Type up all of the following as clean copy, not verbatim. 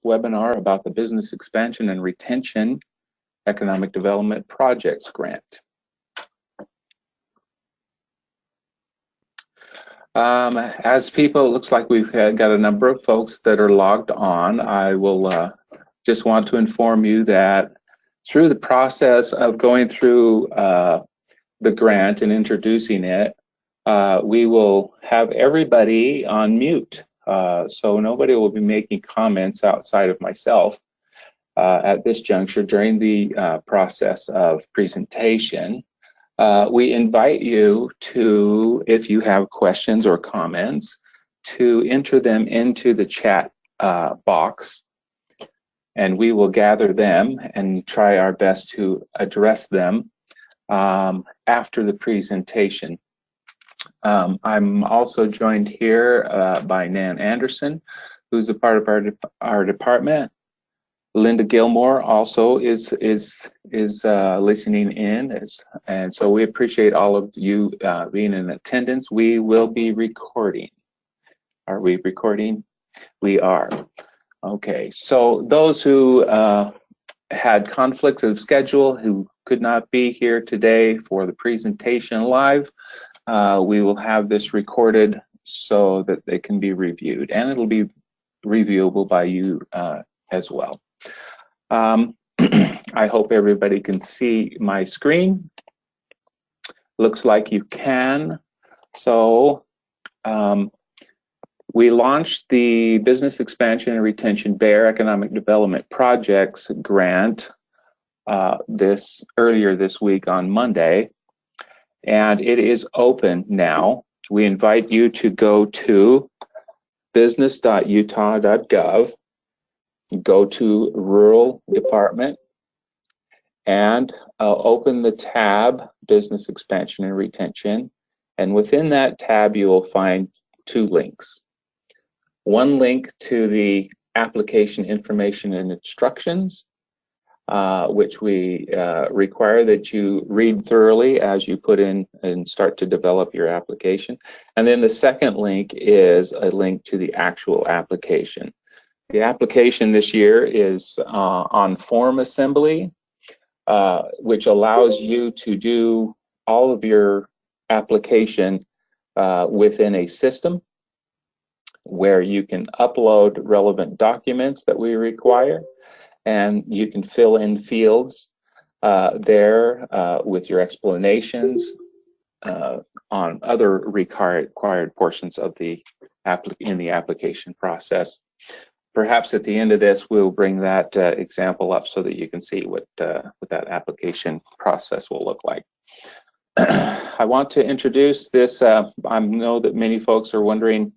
webinar about the Business Expansion and Retention Economic Development Projects Grant. As people, it looks like we've got a number of folks that are logged on. I will just want to inform you that through the process of going through the grant and introducing it, we will have everybody on mute. So nobody will be making comments outside of myself at this juncture during the process of presentation. We invite you to, if you have questions or comments, to enter them into the chat box, and we will gather them and try our best to address them after the presentation. I'm also joined here by Nan Anderson, who's a part of our department. Linda Gilmore also is listening in, and so we appreciate all of you being in attendance. We will be recording. Are we recording? We are. Okay, so those who had conflicts of schedule, who could not be here today for the presentation live, we will have this recorded so that they can be reviewed, and it'll be reviewable by you as well. I hope everybody can see my screen. Looks like you can. So we launched the Business Expansion and Retention BEAR Economic Development Projects Grant earlier this week on Monday, and it is open now. We invite you to go to business.utah.gov, go to Rural Department, and open the tab Business Expansion and Retention, and within that tab you will find two links. One link to the application information and instructions, which we require that you read thoroughly as you put in and start to develop your application. And then the second link is a link to the actual application. The application this year is on form assembly, which allows you to do all of your application within a system where you can upload relevant documents that we require, and you can fill in fields there with your explanations on other required portions of the application process. Perhaps at the end of this, we'll bring that example up so that you can see what that application process will look like. I want to introduce this. I know that many folks are wondering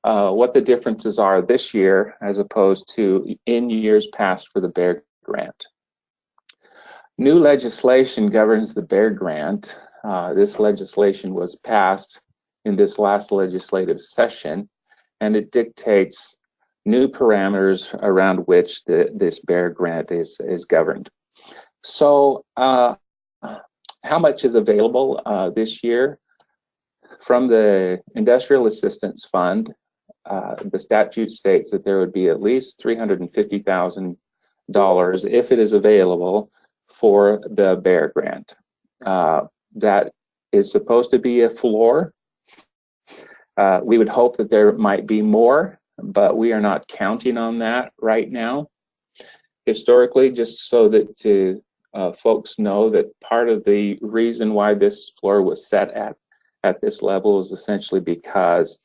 what the differences are this year as opposed to in years past for the BEAR grant. New legislation governs the BEAR grant. This legislation was passed in this last legislative session, and it dictates new parameters around which this BEAR grant is governed. So how much is available this year? From the Industrial Assistance Fund, the statute states that there would be at least $350,000 if it is available for the BEAR grant. That is supposed to be a floor. We would hope that there might be more, but we are not counting on that right now. Historically, just so that folks know that part of the reason why this floor was set at this level is essentially because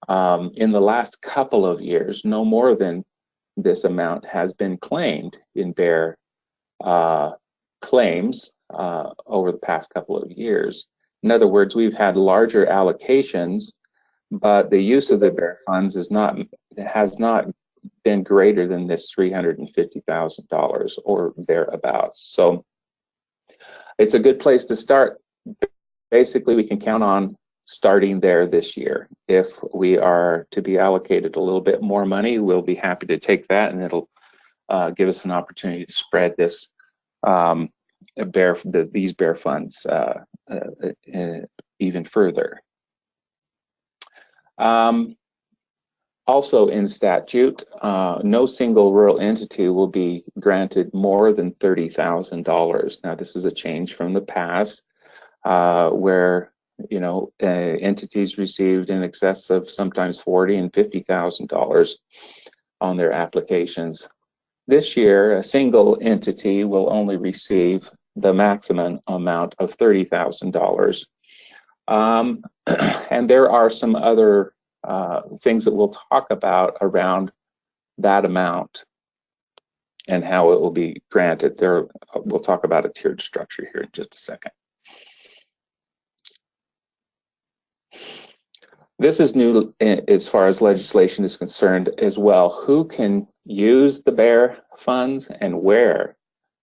in the last couple of years, no more than this amount has been claimed in BEAR claims over the past couple of years. In other words, we've had larger allocations, but the use of the BEAR funds has not been greater than this $350,000 or thereabouts. So it's a good place to start. Basically, we can count on starting there this year. If we are to be allocated a little bit more money, we'll be happy to take that, and it'll give us an opportunity to spread this these BEAR funds even further. Also in statute, no single rural entity will be granted more than $30,000. Now, this is a change from the past, where entities received in excess of sometimes $40,000 and $50,000 on their applications. This year, a single entity will only receive the maximum amount of $30,000. And there are some other things that we'll talk about around that amount and how it will be granted. We'll talk about a tiered structure here in just a second. This is new as far as legislation is concerned as well. Who can use the BEAR funds and where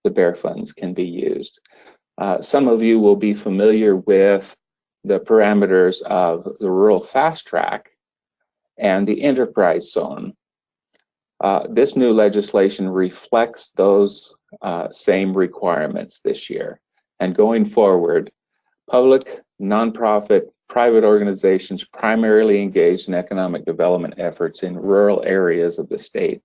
the BEAR funds can be used? Some of you will be familiar with the parameters of the Rural Fast Track and the Enterprise Zone. This new legislation reflects those same requirements this year. And going forward, public, nonprofit, private organizations primarily engaged in economic development efforts in rural areas of the state.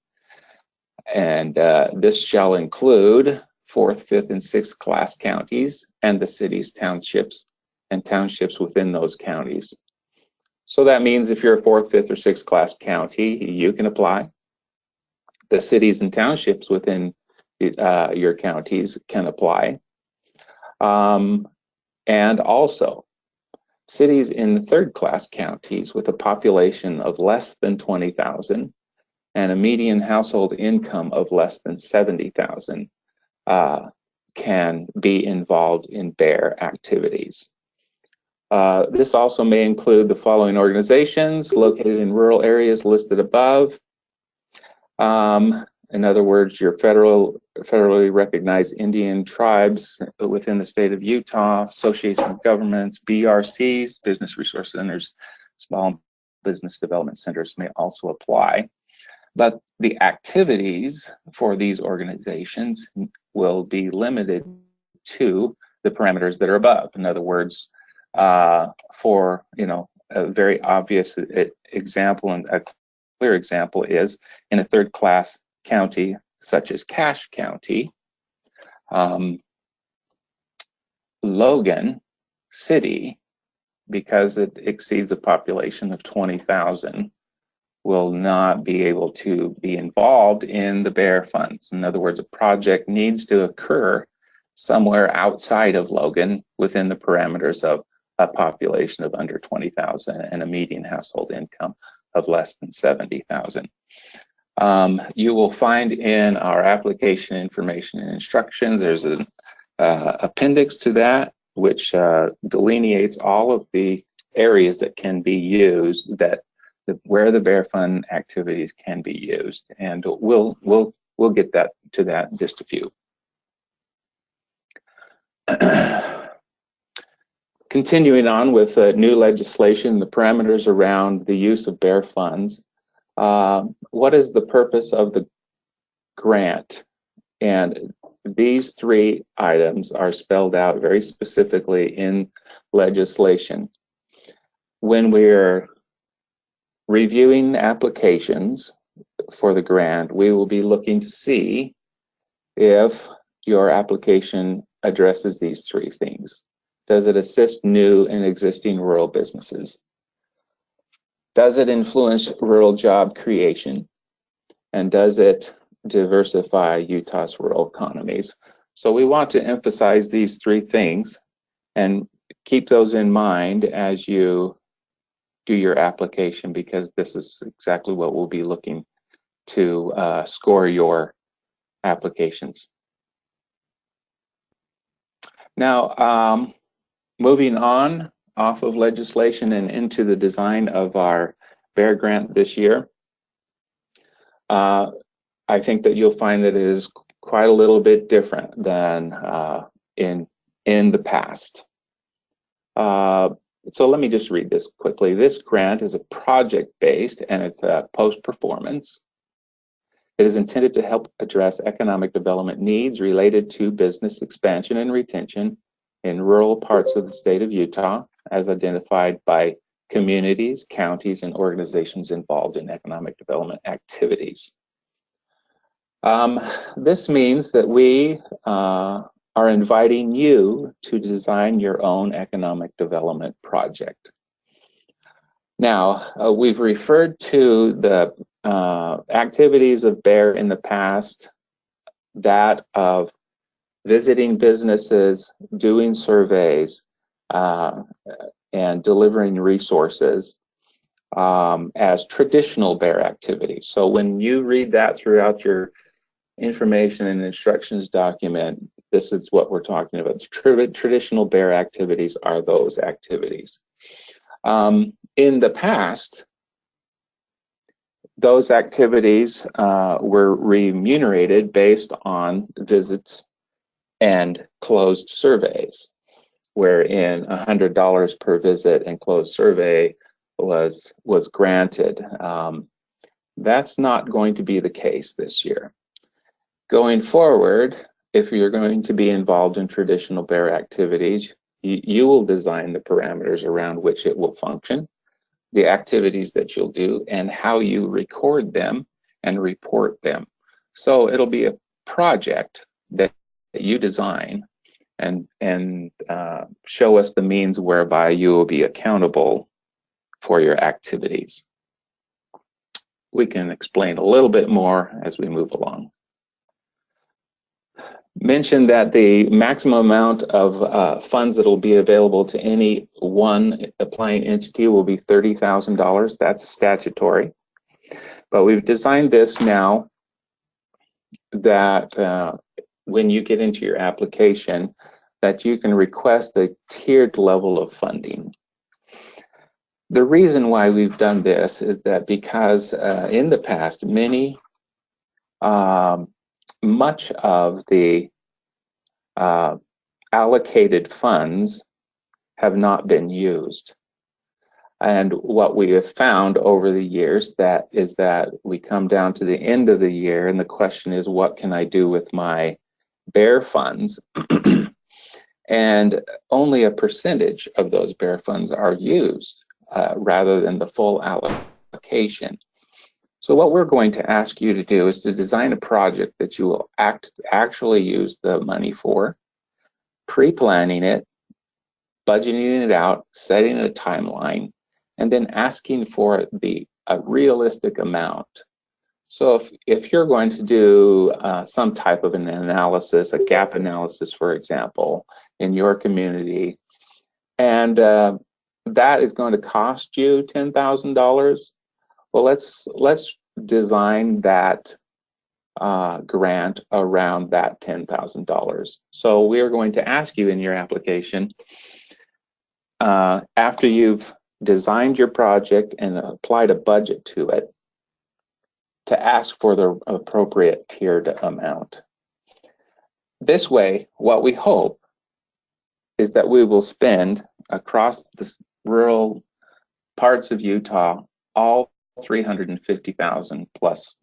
And this shall include 4th, 5th, and 6th class counties and the cities, townships, and townships within those counties. So that means if you're a 4th, 5th, or 6th class county, you can apply. The cities and townships within your counties can apply. And also, cities in 3rd class counties with a population of less than 20,000 and a median household income of less than 70,000 can be involved in BEAR activities. This also may include the following organizations located in rural areas listed above. In other words, your federally recognized Indian tribes within the state of Utah, associations of governments, BRCs, business resource centers, small business development centers may also apply. But the activities for these organizations will be limited to the parameters that are above. In other words, for a very obvious example and a clear example is in a 3rd class county such as Cache County, Logan City, because it exceeds a population of 20,000, will not be able to be involved in the BEAR funds. In other words, a project needs to occur somewhere outside of Logan within the parameters of a population of under 20,000 and a median household income of less than 70,000. You will find in our application information and instructions, there's an appendix to that, which delineates all of the areas that can be used, where the BEAR fund activities can be used, and we'll get to that in just a few. Continuing on with new legislation, the parameters around the use of BEAR funds. What is the purpose of the grant? And these 3 items are spelled out very specifically in legislation. When we're reviewing applications for the grant, we will be looking to see if your application addresses these 3 things. Does it assist new and existing rural businesses? Does it influence rural job creation? And does it diversify Utah's rural economies? So we want to emphasize these 3 things and keep those in mind as you do your application, because this is exactly what we'll be looking to score your applications. Now, moving on off of legislation and into the design of our BEAR grant this year, I think that you'll find that it is quite a little bit different than in the past. So let me just read this quickly. This grant is a project-based and it's post-performance. It is intended to help address economic development needs related to business expansion and retention in rural parts of the state of Utah, as identified by communities, counties, and organizations involved in economic development activities. This means that we are inviting you to design your own economic development project. Now, we've referred to the activities of BEAR in the past, that of visiting businesses, doing surveys, and delivering resources as traditional BEAR activities. So when you read that throughout your information and instructions document, this is what we're talking about. Traditional BEAR activities are those activities. In the past, those activities were remunerated based on visits and closed surveys, wherein $100 per visit and closed survey was granted. That's not going to be the case this year. Going forward, if you're going to be involved in traditional BEAR activities, you will design the parameters around which it will function, the activities that you'll do, and how you record them and report them. So it'll be a project that you design and show us the means whereby you will be accountable for your activities. We can explain a little bit more as we move along. Mention that the maximum amount of funds that will be available to any one applying entity will be $30,000. That's statutory. But we've designed this now that when you get into your application, that you can request a tiered level of funding. The reason why we've done this is that because in the past, much of the allocated funds have not been used. And what we have found over the years is that we come down to the end of the year and the question is, what can I do with my BEAR funds? And only a percentage of those BEAR funds are used rather than the full allocation. So what we're going to ask you to do is to design a project that you will actually use the money for, pre-planning it, budgeting it out, setting a timeline, and then asking for a realistic amount. So if you're going to do some type of an analysis, a gap analysis, for example, in your community, and that is going to cost you $10,000, well, let's design that grant around that $10,000. So we are going to ask you in your application, after you've designed your project and applied a budget to it, to ask for the appropriate tiered amount. This way, what we hope is that we will spend across the rural parts of Utah all $350,000 plus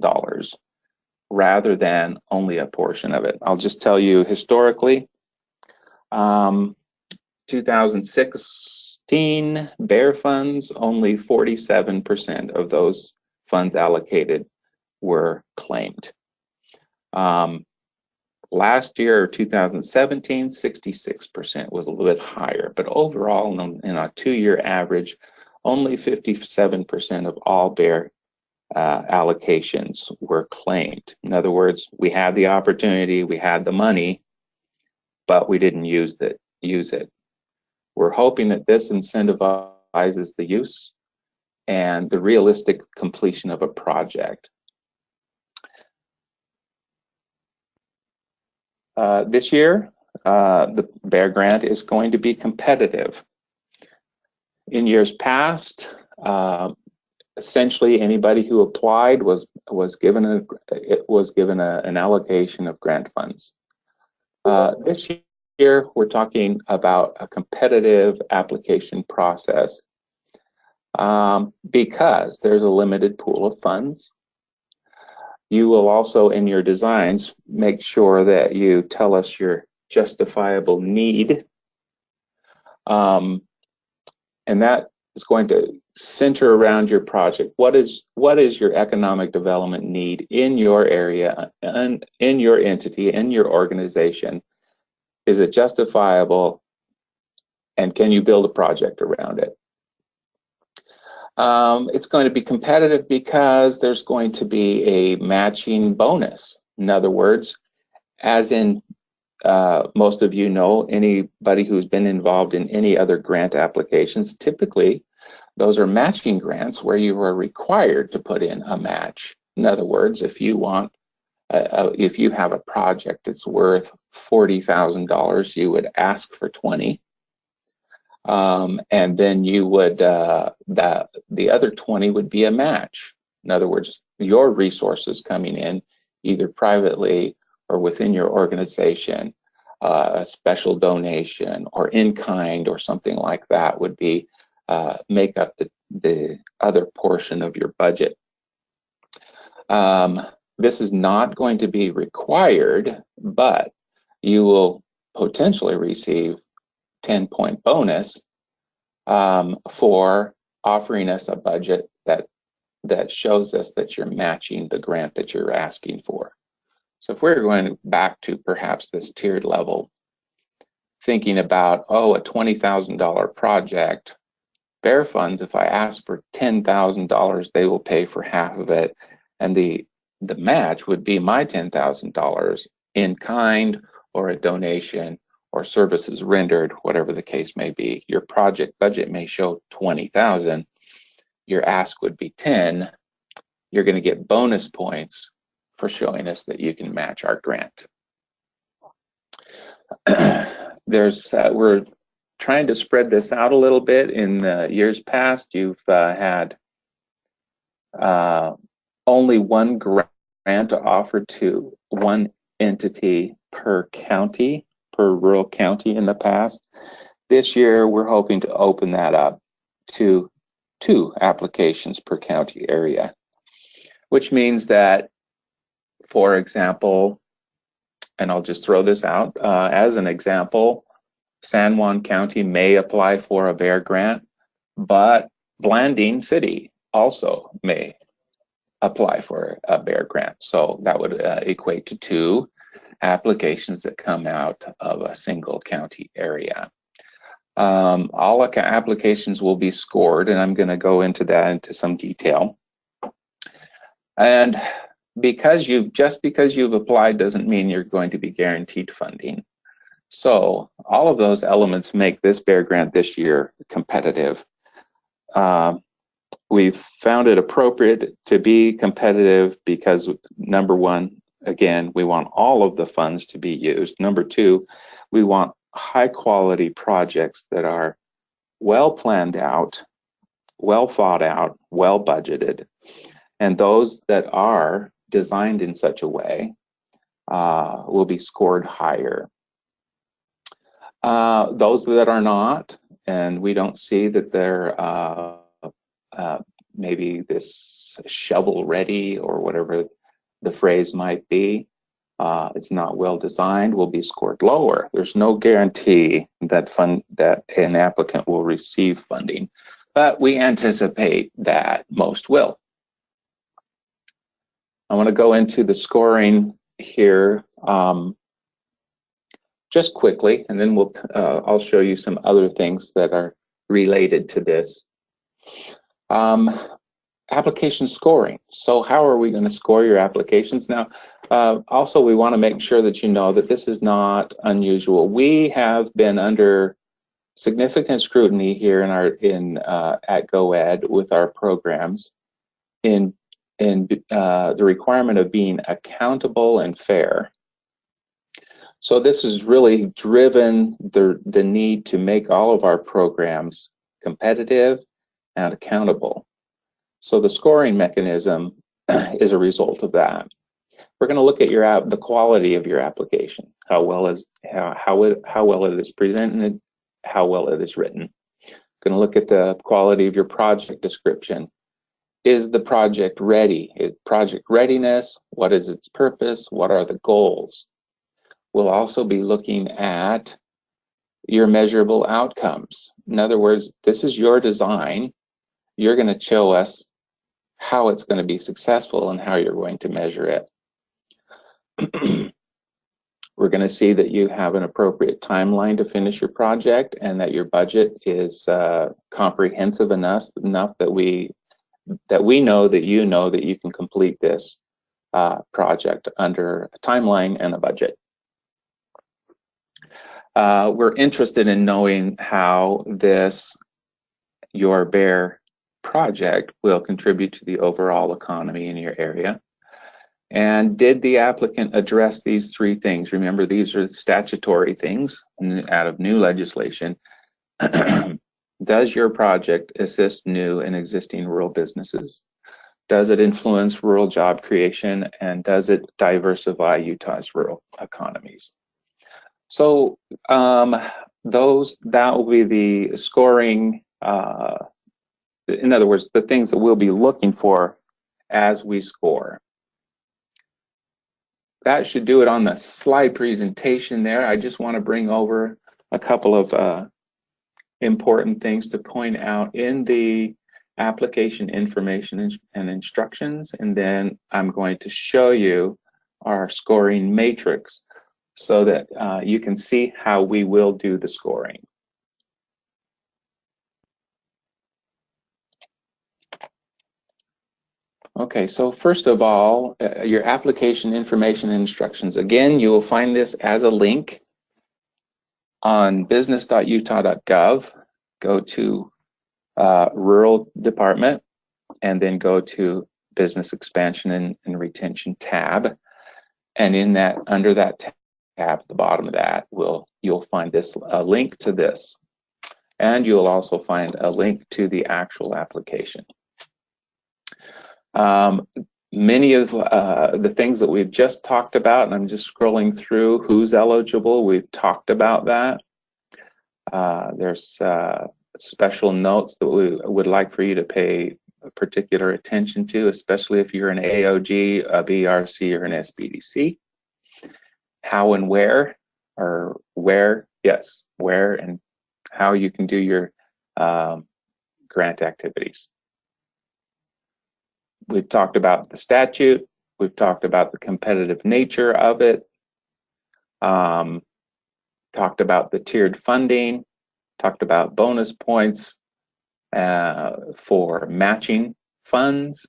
rather than only a portion of it. I'll just tell you historically, 2016 BEAR funds, only 47% of those funds allocated were claimed. Last year, 2017, 66% was a little bit higher, but overall in a 2-year average, only 57% of all BEAR allocations were claimed. In other words, we had the opportunity, we had the money, but we didn't use it. We're hoping that this incentivizes the use and the realistic completion of a project. This year, the BEAR grant is going to be competitive. In years past, essentially anybody who applied was given an allocation of grant funds. This year, we're talking about a competitive application process because there's a limited pool of funds. You will also, in your designs, make sure that you tell us your justifiable need. And that It's going to center around your project. What is your economic development need in your area, and in your entity, in your organization? Is it justifiable, and can you build a project around it? It's going to be competitive because there's going to be a matching bonus. In other words, as in most of you know, anybody who's been involved in any other grant applications, typically those are matching grants where you are required to put in a match. In other words, if you want, if you have a project that's worth $40,000, you would ask for 20. And then you would, the other 20 would be a match. In other words, your resources coming in, either privately or within your organization, a special donation or in kind or something like that would be make up the other portion of your budget. This is not going to be required, but you will potentially receive 10-point bonus for offering us a budget that shows us that you're matching the grant that you're asking for. So if we're going back to perhaps this tiered level, thinking about, oh, a $20,000 project, Bear Funds, if I ask for $10,000, they will pay for half of it, and the match would be my $10,000 in kind or a donation or services rendered, whatever the case may be. Your project budget may show 20,000. Your ask would be 10. You're going to get bonus points for showing us that you can match our grant. We're trying to spread this out a little bit. In the years past, you've had only one grant to offer to one entity per county, per rural county in the past. This year, we're hoping to open that up to 2 applications per county area, which means that, for example, and I'll just throw this out as an example, San Juan County may apply for a Bear grant, but Blanding City also may apply for a Bear grant. So that would equate to 2 applications that come out of a single county area. All applications will be scored, and I'm going to go into that into some detail. And because you've applied doesn't mean you're going to be guaranteed funding. So all of those elements make this Bear grant this year competitive. We've found it appropriate to be competitive because, number one, again, we want all of the funds to be used. Number two, we want high quality projects that are well planned out, well thought out, well budgeted, and those that are designed in such a way will be scored higher. Those that are not, and we don't see that they're maybe this shovel ready or whatever the phrase might be, it's not well designed, will be scored lower. There's no guarantee that an applicant will receive funding, but we anticipate that most will. I want to go into the scoring here just quickly, and then I'll show you some other things that are related to this. Application scoring. So how are we going to score your applications? Now, also we want to make sure that you know that this is not unusual. We have been under significant scrutiny here at GoEd with our programs in the requirement of being accountable and fair. So this has really driven the need to make all of our programs competitive and accountable. So the scoring mechanism is a result of that. We're going to look at the quality of your application, how well it is presented, how well it is written. Going to look at the quality of your project description. Is the project ready? Project readiness, what is its purpose? What are the goals? We'll also be looking at your measurable outcomes. In other words, this is your design. You're going to show us how it's going to be successful and how you're going to measure it. We're going to see that you have an appropriate timeline to finish your project and that your budget is comprehensive enough that we know that you can complete this project under a timeline and a budget. We're interested in knowing how your BEAR project will contribute to the overall economy in your area. And did the applicant address these three things? Remember, these are statutory things out of new legislation. Does your project assist new and existing rural businesses? Does it influence rural job creation? And does it diversify Utah's rural economies? So that will be the scoring, in other words, the things that we'll be looking for as we score. That should do it on the slide presentation there. I just want to bring over a couple of important things to point out in the application information and instructions, and then I'm going to show you our scoring matrix so that you can see how we will do the scoring. Okay, so first of all, your application information and instructions. Again, you will find this as a link on business.utah.gov. Go to Rural Department and then go to Business Expansion and Retention tab. And in that, under that tab at the bottom of that, you'll find this a link to this. And you'll also find a link to the actual application. Many of the things that we've just talked about, and I'm just scrolling through who's eligible, we've talked about that. There's special notes that we would like for you to pay particular attention to, especially if you're an AOG, a BRC, or an SBDC. How and where, or where, yes, where and how you can do your grant activities. We've talked about the statute. We've talked about the competitive nature of it. Talked about the tiered funding. Talked about bonus points for matching funds.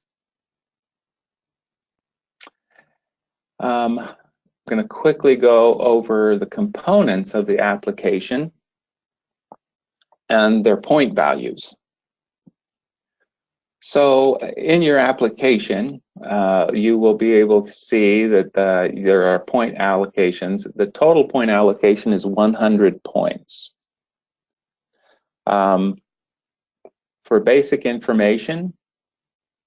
I'm going to quickly go over the components of the application and their point values. So in your application, you will be able to see that there are point allocations. The total point allocation is 100 points. For basic information,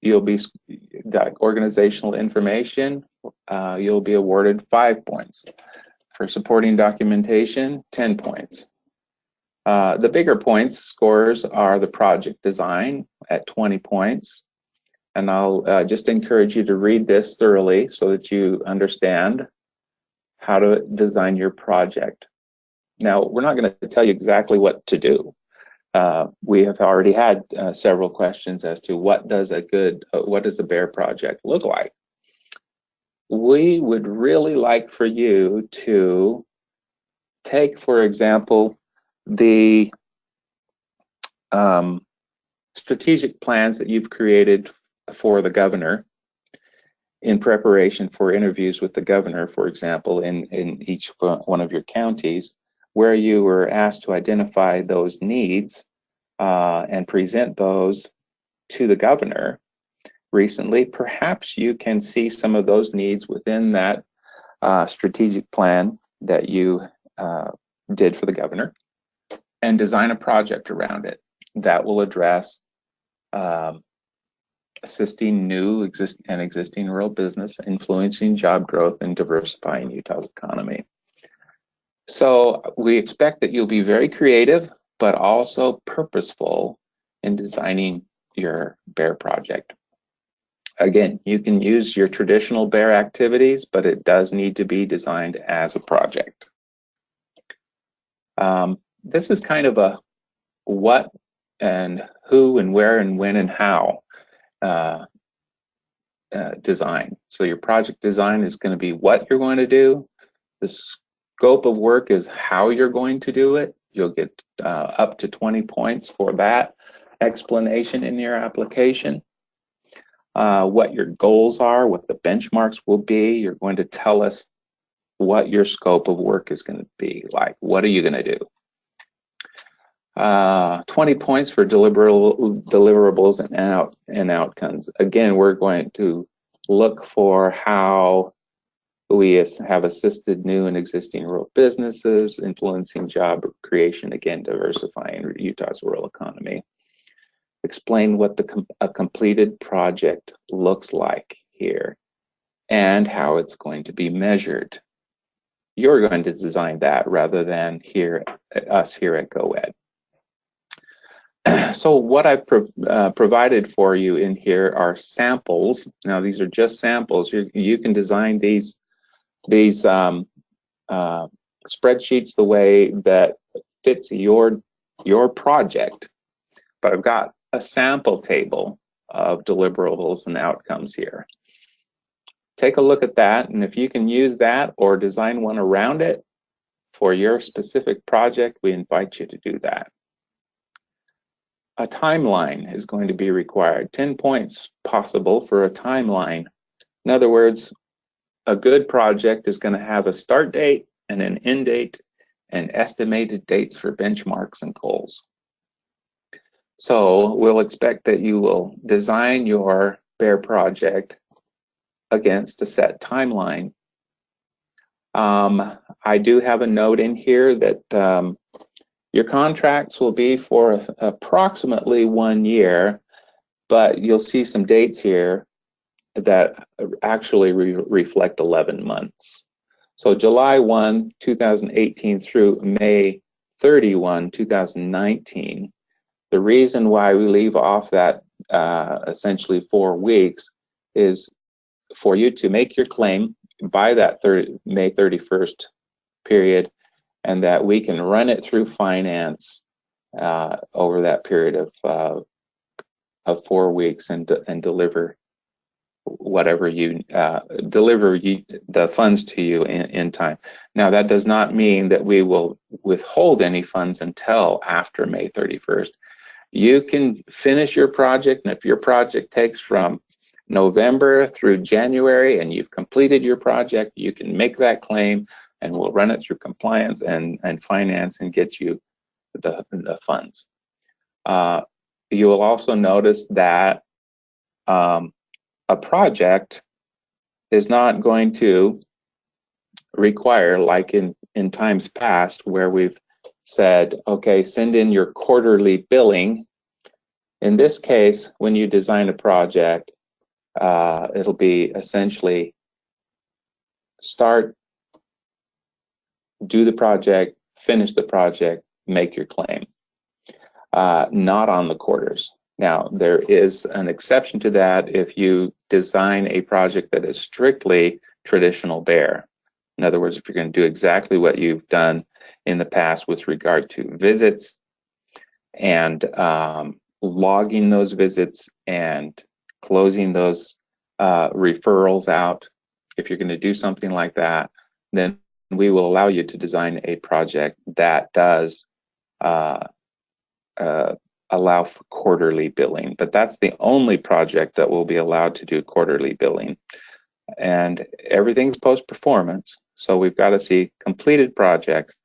that organizational information, you'll be awarded 5 points. For supporting documentation, 10 points. The bigger points scores are the project design at 20 points. And I'll just encourage you to read this thoroughly so that you understand how to design your project. Now, we're not going to tell you exactly what to do. We have already had several questions as to what does a BEAR project look like. We would really like for you to take, for example, the strategic plans that you've created for the governor in preparation for interviews with the governor, for example, in each one of your counties, where you were asked to identify those needs and present those to the governor recently. Perhaps you can see some of those needs within that strategic plan that you did for the governor, and design a project around it that will address assisting new and existing rural business, influencing job growth, and diversifying Utah's economy. So we expect that you'll be very creative, but also purposeful in designing your BEAR project. Again, you can use your traditional BEAR activities, but it does need to be designed as a project. this is kind of a what and who and where and when and how design. So your project design is going to be what you're going to do. The scope of work is how you're going to do it. You'll get up to 20 points for that explanation in your application. What your goals are, what the benchmarks will be. You're going to tell us what your scope of work is going to be like. What are you going to do? 20 points for deliverables and outcomes. Again, we're going to look for how we have assisted new and existing rural businesses, influencing job creation, again, diversifying Utah's rural economy. Explain what a completed project looks like here and how it's going to be measured. You're going to design that rather than us here at GoEd. So what I've provided for you in here are samples. Now these are just samples. You can design these spreadsheets the way that fits your project. But I've got a sample table of deliverables and outcomes here. Take a look at that, and if you can use that or design one around it for your specific project, we invite you to do that. A timeline is going to be required. 10 points possible for a timeline. In other words, a good project is going to have a start date and an end date and estimated dates for benchmarks and goals. So we'll expect that you will design your BEAR project against a set timeline. I do have a note in here that your contracts will be for approximately 1 year, but you'll see some dates here that actually reflect 11 months. So July 1, 2018 through May 31, 2019. The reason why we leave off that essentially 4 weeks is for you to make your claim by that May 31st period, and that we can run it through finance over that period of 4 weeks and deliver whatever you the funds to you in time. Now that does not mean that we will withhold any funds until after May 31st. You can finish your project, and if your project takes from November through January and you've completed your project, you can make that claim and we'll run it through compliance and finance and get you the funds. You will also notice that a project is not going to require, like in times past where we've said, okay, send in your quarterly billing. In this case, when you design a project, it'll be essentially start, do the project, finish the project, make your claim, not on the quarters. Now, there is an exception to that if you design a project that is strictly traditional BEAR. In other words, if you're going to do exactly what you've done in the past with regard to visits and logging those visits and closing those referrals out, if you're going to do something like that, then we will allow you to design a project that does allow for quarterly billing, but that's the only project that will be allowed to do quarterly billing. And everything's post-performance, so we've got to see completed projects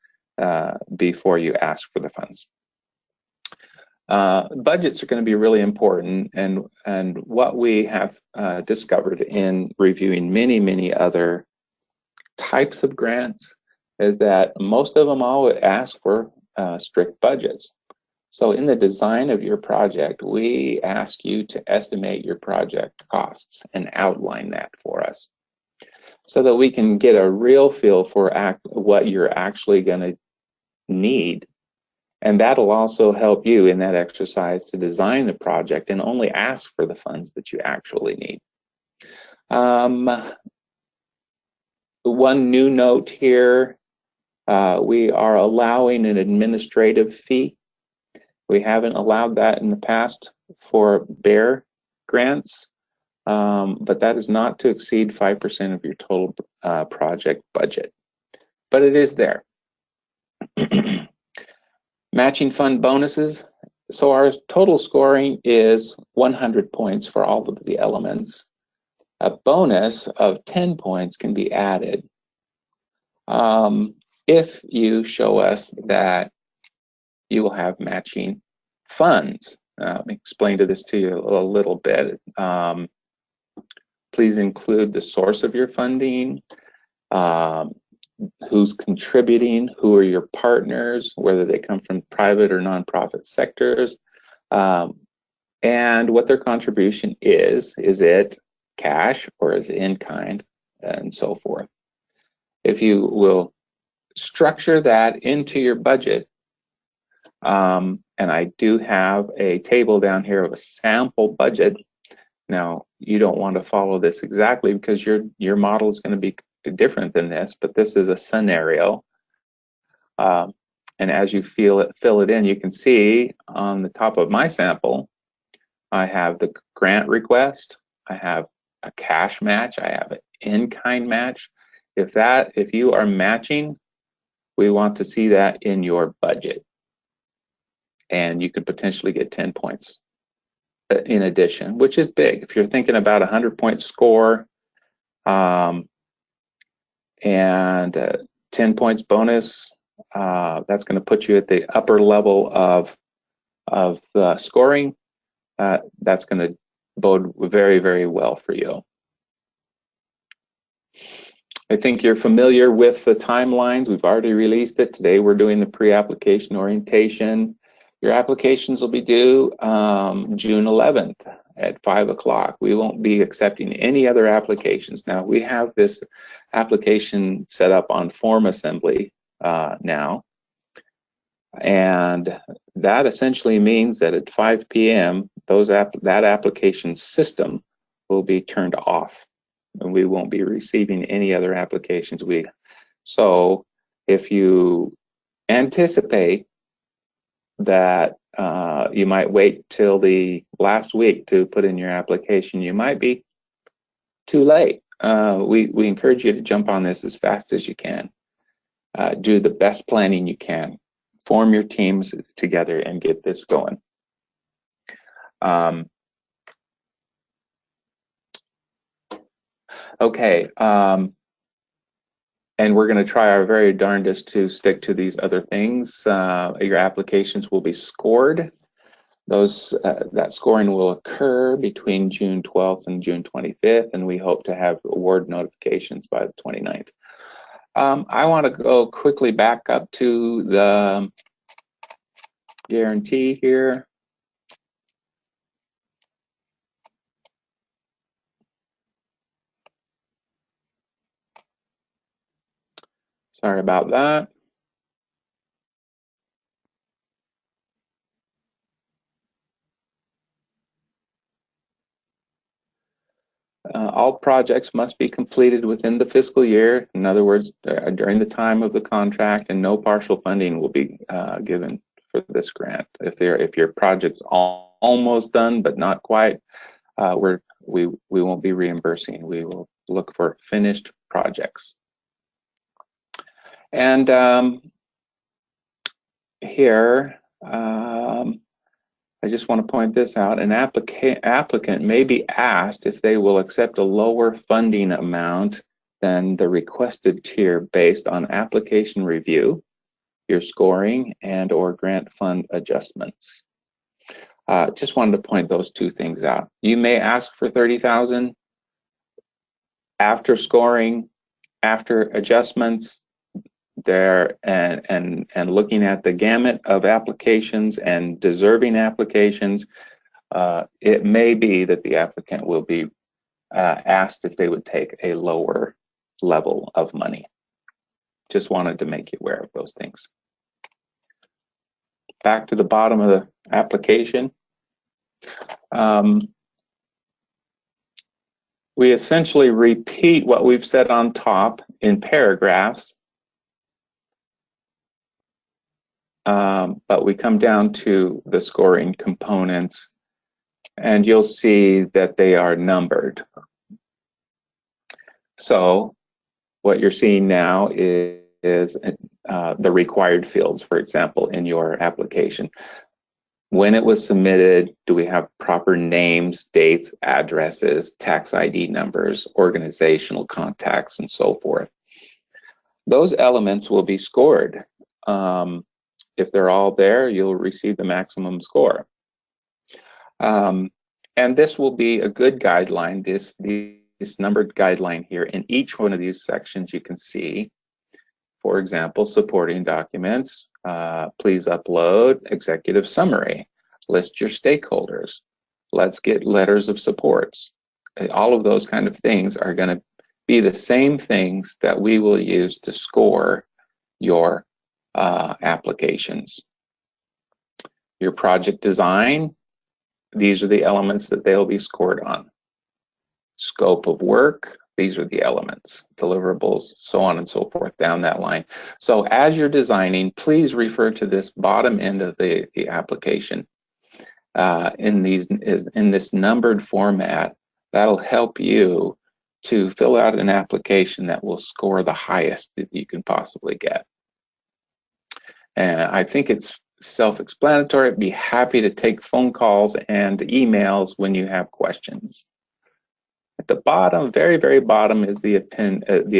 before you ask for the funds. Budgets are going to be really important, and what we have discovered in reviewing many other types of grants is that most of them all ask for strict budgets. So in the design of your project, we ask you to estimate your project costs and outline that for us so that we can get a real feel for what you're actually going to need. And that'll also help you in that exercise to design the project and only ask for the funds that you actually need. One new note here We are allowing an administrative fee. We haven't allowed that in the past for BEAR grants, but that is not to exceed 5% of your total project budget. But it is there. Matching fund bonuses. So our total scoring is 100 points for all of the elements. A bonus of 10 points can be added if you show us that you will have matching funds. Let me explain this to you a little bit. Please include the source of your funding, who's contributing, who are your partners, whether they come from private or nonprofit sectors, and what their contribution is. Is it cash or is it in kind, and so forth. If you will structure that into your budget, and I do have a table down here of a sample budget. Now, you don't want to follow this exactly because your model is going to be different than this, but this is a scenario. And as you fill it in, you can see on the top of my sample, I have the grant request, I have a cash match, I have an in-kind match. If you are matching, we want to see that in your budget. And you could potentially get 10 points in addition, which is big. If you're thinking about a 100-point score and 10 points bonus, that's going to put you at the upper level of scoring. That's going to bode very, very well for you. I think you're familiar with the timelines. We've already released it. Today we're doing the pre-application orientation. Your applications will be due June 11th at 5 o'clock. We won't be accepting any other applications. Now, we have this application set up on form assembly now. And that essentially means that at 5 p.m., that application system will be turned off. And we won't be receiving any other applications. So if you anticipate that you might wait till the last week to put in your application, you might be too late. We encourage you to jump on this as fast as you can. Do the best planning you can. Form your teams together and get this going. Okay, and we're going to try our very darndest to stick to these other things. Your applications will be scored. That scoring will occur between June 12th and June 25th, and we hope to have award notifications by the 29th. I want to go quickly back up to the guarantee here. Sorry about that. All projects must be completed within the fiscal year. In other words, during the time of the contract, and no partial funding will be given for this grant. If your project's almost done but not quite, we won't be reimbursing. We will look for finished projects. And here, I just want to point this out. An applicant may be asked if they will accept a lower funding amount than the requested tier based on application review, your scoring, and or grant fund adjustments. Just wanted to point those two things out. You may ask for $30,000 after scoring, after adjustments. There and looking at the gamut of applications and deserving applications, it may be that the applicant will be asked if they would take a lower level of money. Just wanted to make you aware of those things. Back to the bottom of the application. We essentially repeat what we've said on top in paragraphs. but we come down to the scoring components, and you'll see that they are numbered. So what you're seeing now is the required fields, for example, in your application. When it was submitted, do we have proper names, dates, addresses, tax ID numbers, organizational contacts, and so forth? Those elements will be scored. If they're all there, you'll receive the maximum score. And this will be a good guideline, this numbered guideline here. In each one of these sections, you can see, for example, supporting documents, please upload executive summary, list your stakeholders, let's get letters of supports. All of those kind of things are going to be the same things that we will use to score your applications. Your project design, these are the elements that they'll be scored on. Scope of work, these are the elements, deliverables, so on and so forth down that line. So as you're designing, please refer to this bottom end of the application in this numbered format. That'll help you to fill out an application that will score the highest that you can possibly get. And I think it's self-explanatory. I'd be happy to take phone calls and emails when you have questions. At the bottom, very, very bottom, is the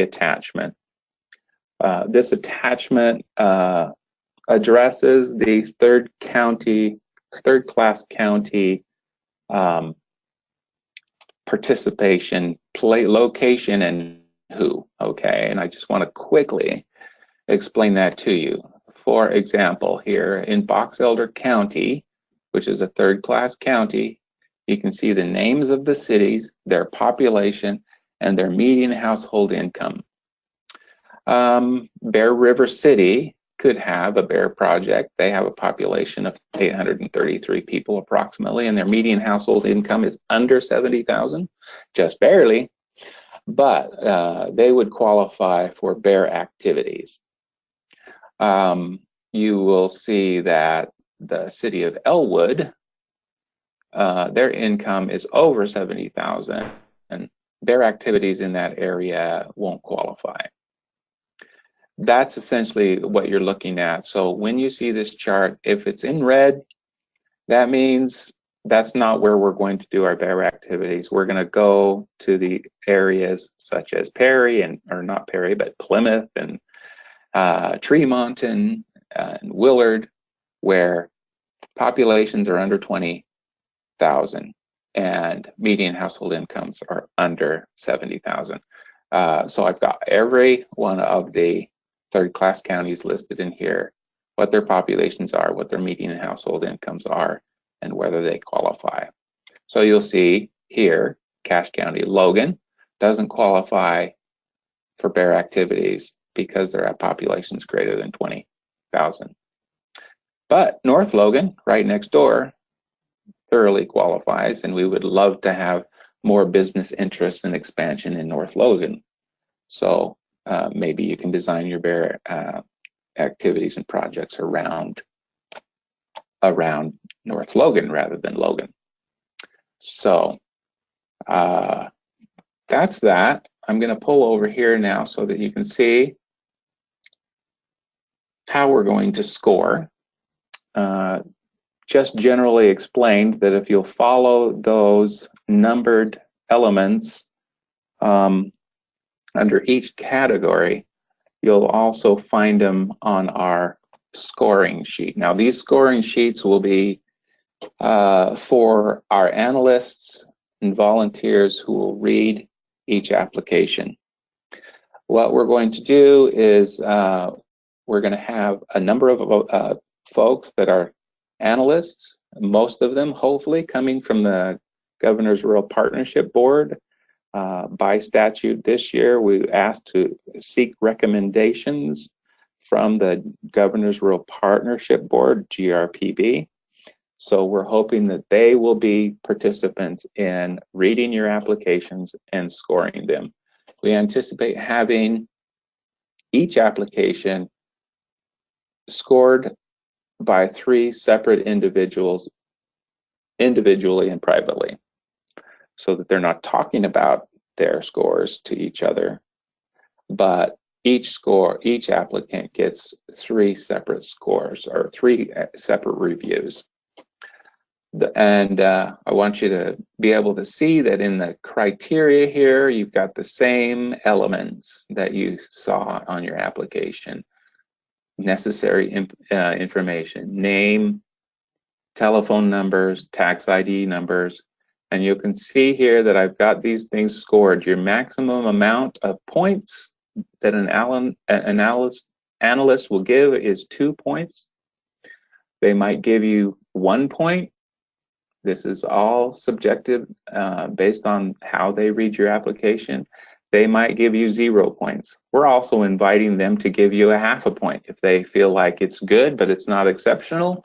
attachment. This attachment addresses the third-class county participation, location, and who. Okay, and I just want to quickly explain that to you. For example, here in Box Elder County, which is a third-class county, you can see the names of the cities, their population, and their median household income. Bear River City could have a Bear project. They have a population of 833 people approximately, and their median household income is under 70,000, just barely, but they would qualify for Bear activities. You will see that the city of Elwood, their income is over 70,000, and Bear activities in that area won't qualify. That's essentially what you're looking at. So when you see this chart, if it's in red, that means that's not where we're going to do our Bear activities. We're going to go to the areas such as Perry, or not Perry, but Plymouth and Tremont and Willard, where populations are under 20,000 and median household incomes are under 70,000. So I've got every one of the third-class counties listed in here, what their populations are, what their median household incomes are, and whether they qualify. So you'll see here, Cache County, Logan doesn't qualify for Bear activities because they're at populations greater than 20,000. But North Logan, right next door, thoroughly qualifies, and we would love to have more business interest and expansion in North Logan. So maybe you can design your Bear activities and projects around North Logan rather than Logan. So that's that. I'm going to pull over here now so that you can see how we're going to score. Just generally explained that if you'll follow those numbered elements under each category, you'll also find them on our scoring sheet. Now, these scoring sheets will be for our analysts and volunteers who will read each application. What we're going to do is we're going to have a number of folks that are analysts, most of them hopefully coming from the Governor's Rural Partnership Board. By statute this year, we asked to seek recommendations from the Governor's Rural Partnership Board, GRPB. So we're hoping that they will be participants in reading your applications and scoring them. We anticipate having each application scored by 3 separate individuals, individually and privately, so that they're not talking about their scores to each other, but each applicant gets 3 separate scores, or 3 separate reviews. I want you to be able to see that in the criteria here, you've got the same elements that you saw on your application. Necessary information: name, telephone numbers, tax ID numbers. And you can see here that I've got these things scored. Your maximum amount of points that an analyst will give is 2 points. They might give you 1 point. This is all subjective based on how they read your application. They might give you 0 points. We're also inviting them to give you a half a point. If they feel like it's good, but it's not exceptional,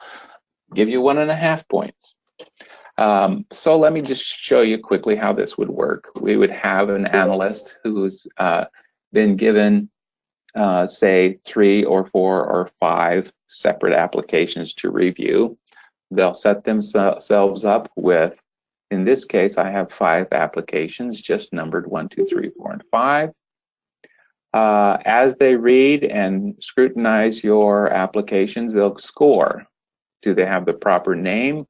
give you 1.5 points. So let me just show you quickly how this would work. We would have an analyst who's been given, say, 3 or 4 or 5 separate applications to review. They'll set themselves up with, in this case, I have 5 applications, just numbered 1, 2, 3, 4, and 5. As they read and scrutinize your applications, they'll score. Do they have the proper name?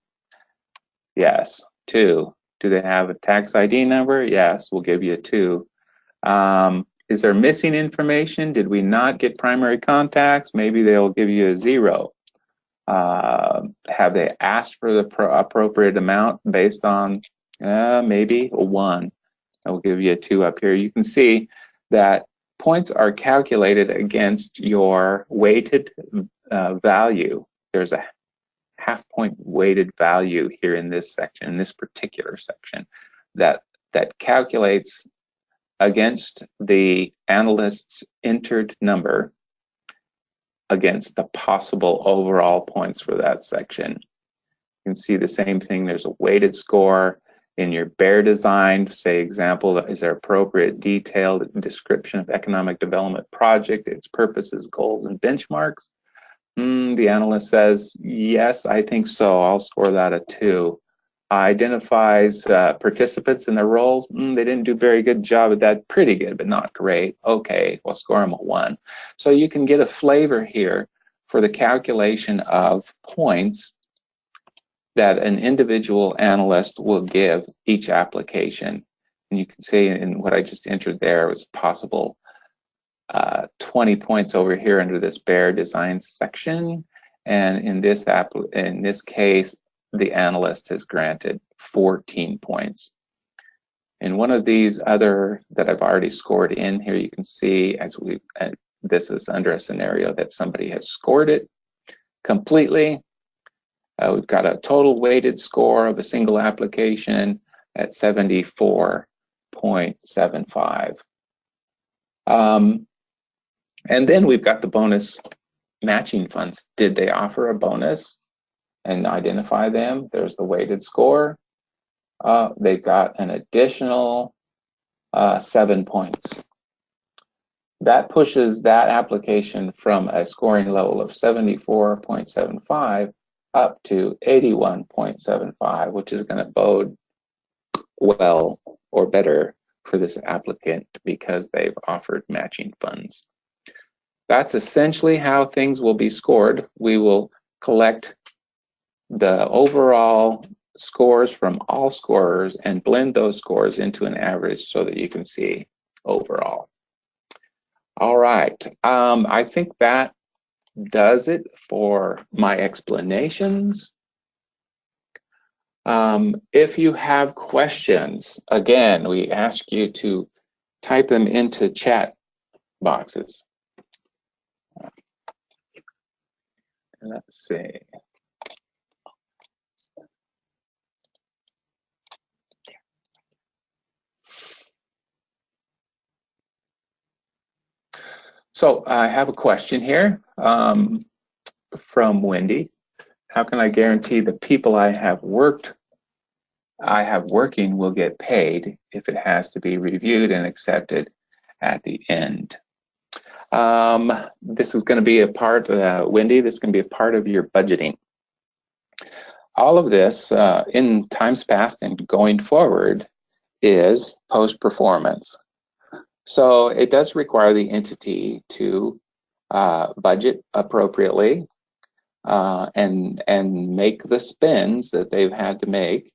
Yes, 2. Do they have a tax ID number? Yes, we'll give you a 2. Is there missing information? Did we not get primary contacts? Maybe they'll give you a 0. Have they asked for the appropriate amount based on maybe a 1? I will give you a 2 up here. You can see that points are calculated against your weighted value. There's a half-point weighted value here in this section, in this particular section, that calculates against the analyst's entered number against the possible overall points for that section. You can see the same thing. There's a weighted score in your BEAR design. Say, example, is there appropriate detailed description of economic development project, its purposes, goals, and benchmarks? The analyst says, yes, I think so. I'll score that a 2. Identifies participants in their roles. They didn't do a very good job at that. Pretty good, but not great. Okay, we'll score them a 1. So you can get a flavor here for the calculation of points that an individual analyst will give each application. And you can see in what I just entered there was possible 20 points over here under this BEAR design section. And in this case, the analyst has granted 14 points. In one of these other that I've already scored in here, you can see this is under a scenario that somebody has scored it completely. We've got a total weighted score of a single application at 74.75. And then we've got the bonus matching funds. Did they offer a bonus? And identify them. There's the weighted score. They got an additional 7 points. That pushes that application from a scoring level of 74.75 up to 81.75, which is going to bode well or better for this applicant because they've offered matching funds. That's essentially how things will be scored. We will collect the overall scores from all scorers and blend those scores into an average so that you can see overall. All right, I think that does it for my explanations. If you have questions, again, we ask you to type them into chat boxes. Let's see. So I have a question here from Wendy. How can I guarantee the people I have working will get paid if it has to be reviewed and accepted at the end? This is going to be a part, Wendy, this is going to be a part of your budgeting. All of this in times past and going forward is post-performance. So it does require the entity to budget appropriately and make the spends that they've had to make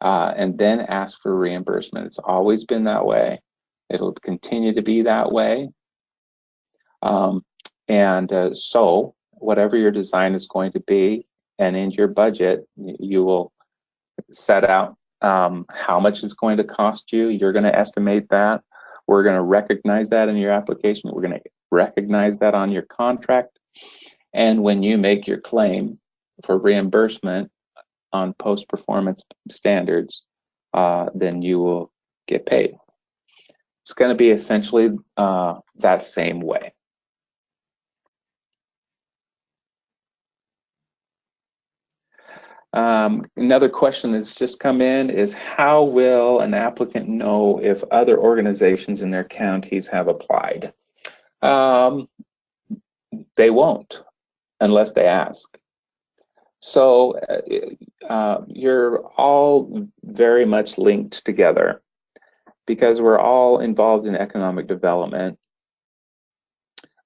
and then ask for reimbursement. It's always been that way. It'll continue to be that way. So whatever your design is going to be and in your budget, you will set out how much it's going to cost you. You're going to estimate that. We're going to recognize that in your application. We're going to recognize that on your contract. And when you make your claim for reimbursement on post-performance standards, then you will get paid. It's going to be essentially that same way. Another question that's just come in is, how will an applicant know if other organizations in their counties have applied? They won't unless they ask. So you're all very much linked together because we're all involved in economic development.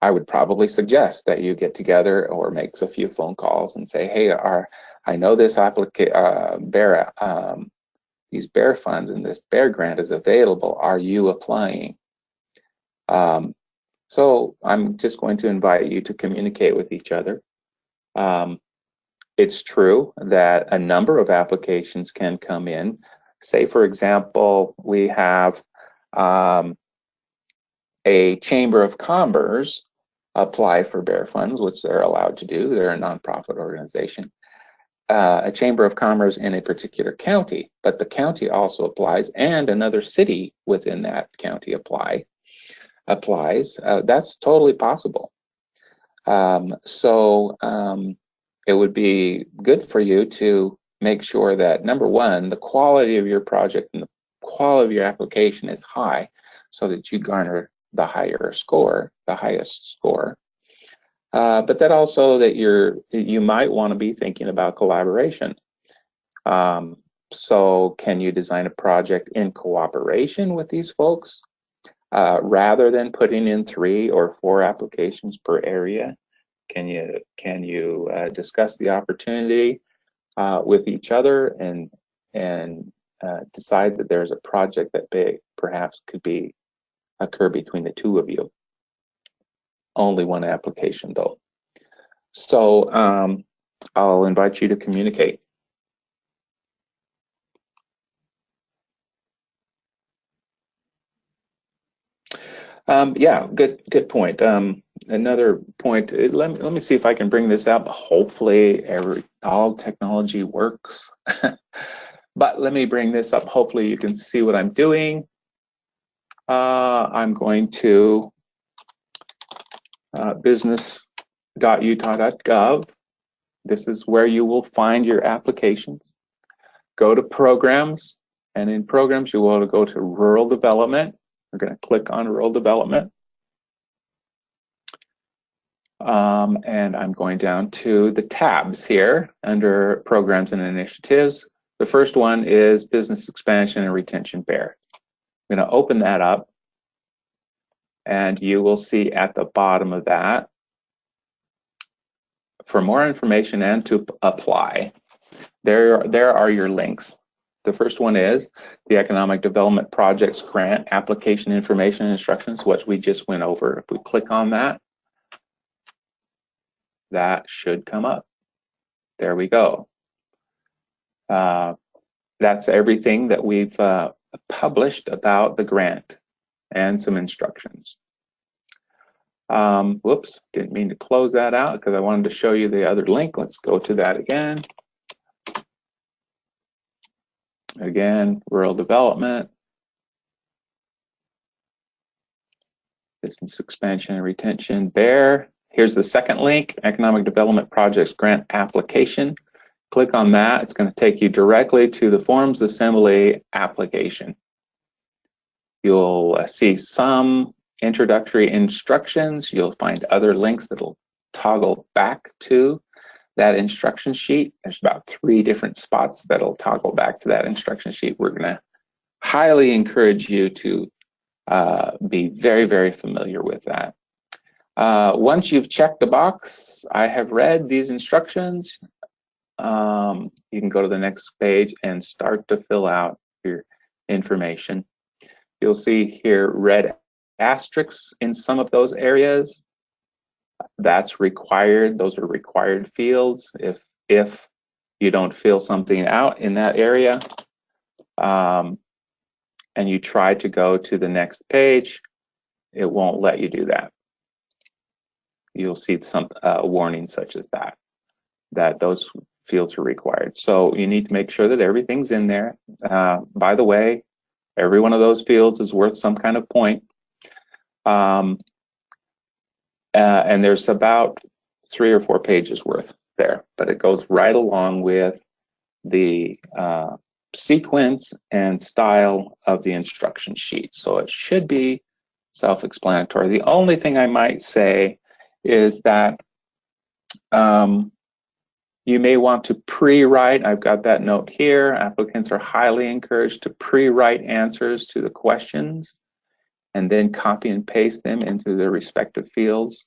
I would probably suggest that you get together or makes a few phone calls and say, hey, I know this these BEAR funds and this BEAR grant is available. Are you applying? So I'm just going to invite you to communicate with each other. It's true that a number of applications can come in. Say, for example, we have a Chamber of Commerce apply for BEAR funds, which they're allowed to do. They're a nonprofit organization. A Chamber of Commerce in a particular county, but the county also applies, and another city within that county applies. That's totally possible. It would be good for you to make sure that, number one, the quality of your project and the quality of your application is high so that you garner the highest score. But that also that you might want to be thinking about collaboration. So can you design a project in cooperation with these folks rather than putting in 3 or 4 applications per area? Can you discuss the opportunity with each other and decide that there's a project that perhaps could occur between the 2 of you? Only 1 application though. So I'll invite you to communicate. Yeah, good point. Another point, let me see if I can bring this up. Hopefully all technology works. But let me bring this up. Hopefully you can see what I'm doing. I'm going to business.utah.gov. This is where you will find your applications. Go to programs, and in programs you want to go to rural development. We're going to click on rural development. And I'm going down to the tabs here under programs and initiatives. The first one is business expansion and retention BEAR. I'm going to open that up, and you will see at the bottom of that, for more information and to apply, there are your links. The first one is the Economic Development Projects Grant Application Information and Instructions, which we just went over. If we click on that, that should come up. There we go. That's everything that we've published about the grant and some instructions. Whoops, didn't mean to close that out because I wanted to show you the other link. Let's go to that again. Again, rural development, business expansion and retention, BEAR. Here's the second link, Economic Development Projects Grant Application. Click on that. It's going to take you directly to the Forms Assembly application. You'll see some introductory instructions, you'll find other links that'll toggle back to that instruction sheet. There's about 3 different spots that'll toggle back to that instruction sheet. We're going to highly encourage you to be very, very familiar with that. Once you've checked the box, I have read these instructions, you can go to the next page and start to fill out your information. You'll see here red asterisks in some of those areas. That's required. Those are required fields. If you don't fill something out in that area, and you try to go to the next page, it won't let you do that. You'll see some warning such as that those fields are required. So you need to make sure that everything's in there. By the way, every one of those fields is worth some kind of point. And there's about 3 or 4 pages worth there, but it goes right along with the sequence and style of the instruction sheet. So it should be self-explanatory. The only thing I might say is that you may want to pre-write. I've got that note here. Applicants are highly encouraged to pre-write answers to the questions and then copy and paste them into their respective fields.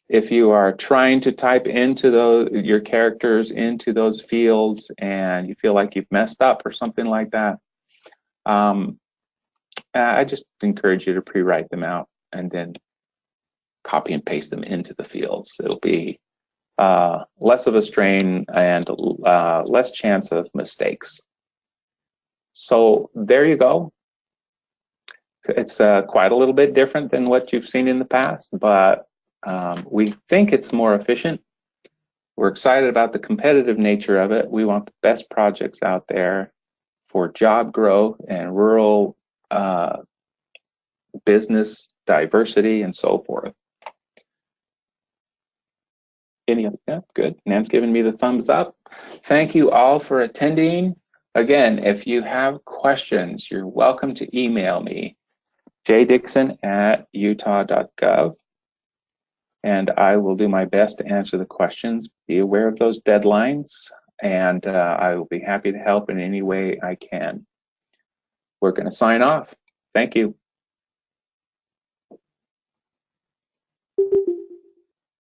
If you are trying to type into your characters into those fields and you feel like you've messed up or something like that, I just encourage you to pre-write them out and then copy and paste them into the fields. It'll be less of a strain and less chance of mistakes. So there you go. It's quite a little bit different than what you've seen in the past, but we think it's more efficient. We're excited about the competitive nature of it. We want the best projects out there for job growth and rural business diversity and so forth. Yeah, good. Nan's giving me the thumbs up. Thank you all for attending. Again, if you have questions, you're welcome to email me, jdixon@utah.gov, and I will do my best to answer the questions. Be aware of those deadlines, and I will be happy to help in any way I can. We're going to sign off. Thank you.